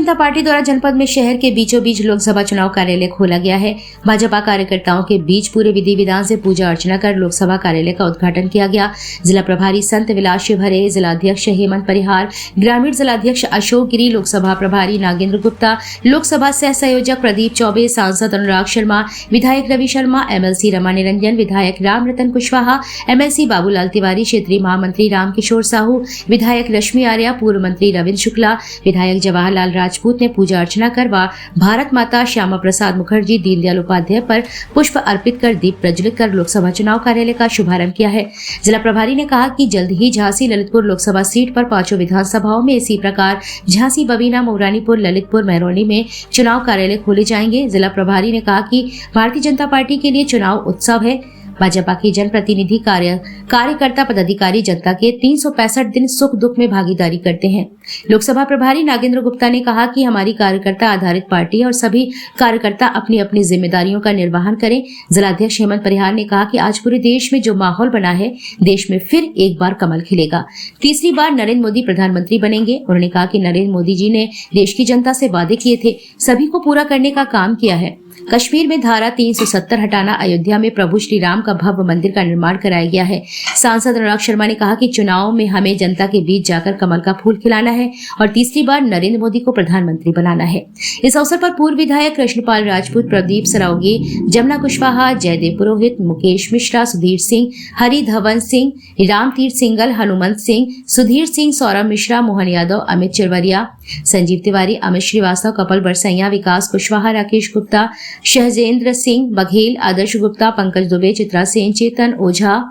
जनता party द्वारा जनपद में शहर के बीचों बीच लोकसभा चुनाव कार्यालय खोला गया है। भाजपा कार्यकर्ताओं के बीच पूरे विधि विधान से पूजा अर्चना कर लोकसभा कार्यालय का उद्घाटन किया गया। जिला प्रभारी संत विलास शिवहरे, जिलाध्यक्ष हेमंत परिहार, ग्रामीण जिलाध्यक्ष अशोक गिरी, लोकसभा प्रभारी नागेंद्र गुप्ता, लोकसभा सह संयोजक प्रदीप चौबे, सांसद अनुराग शर्मा, विधायक रवि शर्मा, एमएलसी रमा निरंजन, विधायक राम रतन कुशवाहा, एमएलसी बाबूलाल तिवारी, क्षेत्रीय महामंत्री रामकिशोर साहू, विधायक रश्मि आर्या, पूर्व मंत्री रविंद्र शुक्ला, विधायक जवाहरलाल राजपूत ने पूजा अर्चना कर भारत माता श्यामा प्रसाद मुखर्जी, दीनदयाल उपाध्याय पर पुष्प अर्पित कर दीप प्रज्वलित कर लोकसभा चुनाव कार्यालय का शुभारंभ किया है। जिला प्रभारी ने कहा कि जल्द ही झांसी ललितपुर लोकसभा सीट पर 5 विधानसभाओं में इसी प्रकार झांसी, बबीना, मऊरानीपुर, ललितपुर, महरौनी में चुनाव कार्यालय खोले जाएंगे। जिला प्रभारी ने कहा कि भारतीय जनता पार्टी के लिए चुनाव उत्सव है। भाजपा की जनप्रतिनिधि कार्यकर्ता पदाधिकारी जनता के 365 दिन सुख दुख में भागीदारी करते हैं। लोकसभा प्रभारी नागेंद्र गुप्ता ने कहा कि हमारी कार्यकर्ता आधारित पार्टी है और सभी कार्यकर्ता अपनी अपनी जिम्मेदारियों का निर्वहन करें। जिलाध्यक्ष हेमंत परिहार ने कहा कि आज पूरे देश में जो माहौल बना है, देश में फिर एक बार कमल खिलेगा। तीसरी बार नरेंद्र मोदी प्रधानमंत्री बनेंगे। उन्होंने कहा कि नरेंद्र मोदी जी ने देश की जनता से वादे किए थे, सभी को पूरा करने का काम किया है। कश्मीर में धारा 370 हटाना, अयोध्या में प्रभु श्री राम का भव्य मंदिर का निर्माण कराया गया है। सांसद अनुराग शर्मा ने कहा कि चुनाव में हमें जनता के बीच जाकर कमल का फूल खिलाना है और तीसरी बार नरेंद्र मोदी को प्रधानमंत्री बनाना है। इस अवसर पर पूर्व विधायक कृष्णपाल राजपूत, प्रदीप सरावगी, जमुना कुशवाहा, जयदेव पुरोहित, मुकेश मिश्रा, सुधीर सिंह, हरि धवन सिंह, रामतीर्थ सिंगल, हनुमंत सिंह, सुधीर सिंह, सौरभ मिश्रा, मोहन यादव, अमित चिरवरिया, संजीव तिवारी, अमित श्रीवास्तव, कपिल बरसैया, विकास कुशवाहा, राकेश गुप्ता, शहजेंद्र सिंह बघेल, आदर्श गुप्ता, पंकज दुबे, चित्रा सेन, चेतन ओझा,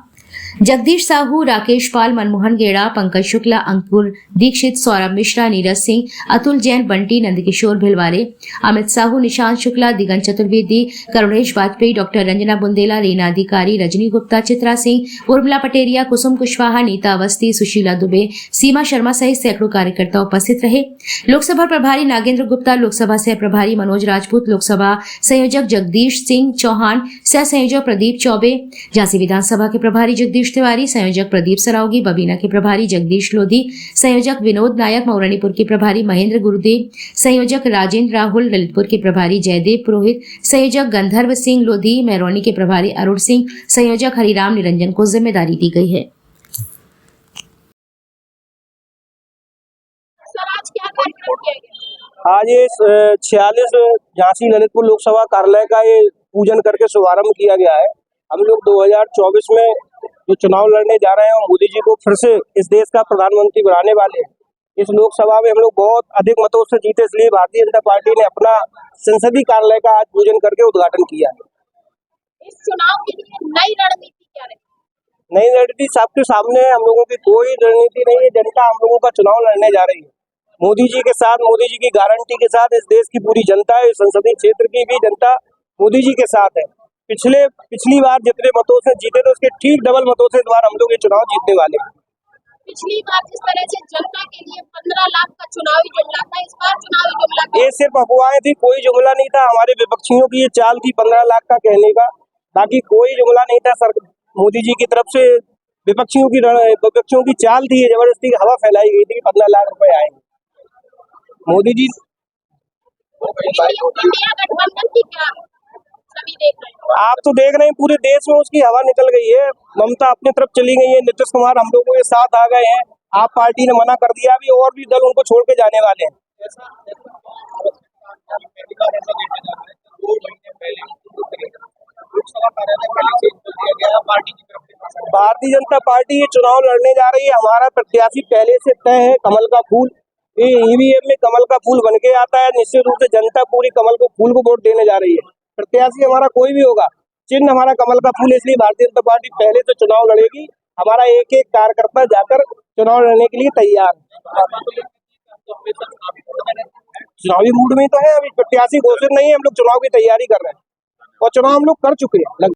जगदीश साहू, राकेश पाल, मनमोहन गेड़ा, पंकज शुक्ला, अंकुर दीक्षित, सौरभ मिश्रा, नीरज सिंह, अतुल जैन, बंटी, नंदकिशोर भिलवारे, अमित साहू, निशांत शुक्ला, दिगंत चतुर्वेदी, करुणेश वाजपेयी, डॉक्टर रंजना बुंदेला, रीना अधिकारी, रजनी गुप्ता, चित्रा सिंह, उर्मिला पटेरिया, कुसुम कुशवाहा, नीता अवस्थी, सुशीला दुबे, सीमा शर्मा सहित सैकड़ों कार्यकर्ता उपस्थित रहे। लोकसभा प्रभारी नागेंद्र गुप्ता, लोकसभा सह प्रभारी मनोज राजपूत, लोकसभा संयोजक जगदीश सिंह चौहान, सह संयोजक प्रदीप चौबे, झांसी विधानसभा के प्रभारी जगदीश तिवारी, संयोजक प्रदीप सरावगी, बबीना के प्रभारी जगदीश लोधी, संयोजक विनोद नायक, मऊरानीपुर के प्रभारी महेंद्र गुरुदेव, संयोजक राजेंद्र राहुल, ललितपुर के प्रभारी जयदेव पुरोहित, संयोजक गंधर्व सिंह लोधी, महरौनी के प्रभारी अरुण सिंह, संयोजक हरिराम निरंजन को जिम्मेदारी दी गई है। आज ये 46 झांसी ललितपुर लोकसभा कार्यालय का ये पूजन करके शुभारंभ किया गया है। हम लोग 2024 में जो चुनाव लड़ने जा रहे हैं और मोदी जी को फिर से इस देश का प्रधानमंत्री बनाने वाले हैं। इस लोकसभा में हम लोग बहुत अधिक मतों से जीते, इसलिए भारतीय जनता पार्टी ने अपना संसदीय कार्यालय का आज पूजन करके उद्घाटन किया है। इस चुनाव के लिए नई रणनीति क्या रहेगी? नई रणनीति सबके सामने है। हम लोगों की कोई रणनीति नहीं है। जनता हम लोगों का चुनाव लड़ने जा रही है मोदी जी के साथ, मोदी जी की गारंटी के साथ। इस देश की पूरी जनता है, संसदीय क्षेत्र की भी जनता मोदी जी के साथ है। पिछली बार जितने मतों से जीते थे उसके ठीक डबल मतों से इस बार हम लोग ये चुनाव जीतने वाले हैं। पिछली बार जिस तरह से जनता के लिए 15 लाख का चुनावी जुमला था, इस बार चुनावी जुमला ये सिर्फ अफवाहें थी, कोई जुमला नहीं था। हमारे विपक्षियों की ये चाल थी 15 लाख का कहने का, बाकी कोई जुमला नहीं था। सर मोदी जी की तरफ से विपक्षियों की चाल थी, जबरदस्ती हवा फैलाई गई थी कि 15 लाख रुपए आएंगे। मोदी जी इंडिया गठबंधन की क्या सभी देख रहे हैं, आप तो देख रहे हैं पूरे देश में उसकी हवा निकल गई है। ममता अपनी तरफ चली गई है, नीतीश कुमार हम लोगों के साथ आ गए हैं। आप पार्टी ने मना कर दिया, अभी और भी दल उनको छोड़ के जाने वाले हैं। भारतीय जनता पार्टी ये चुनाव लड़ने जा रही है। हमारा प्रत्याशी पहले से तय है, कमल का फूल। ये ईवीएम में कमल का फूल बन के आता है। निश्चित रूप से जनता पूरी कमल को फूल को वोट देने जा रही है। प्रत्याशी हमारा कोई भी होगा, चिन्ह हमारा कमल का फूल, इसलिए भारतीय जनता पार्टी पहले से चुनाव लड़ेगी। हमारा एक एक कार्यकर्ता जाकर चुनाव लड़ने के लिए तैयार है। चुनावी मूड में तो है, अभी प्रत्याशी घोषित नहीं है। हम लोग चुनाव की तैयारी कर रहे हैं और चुनाव हम लोग कर चुके हैं।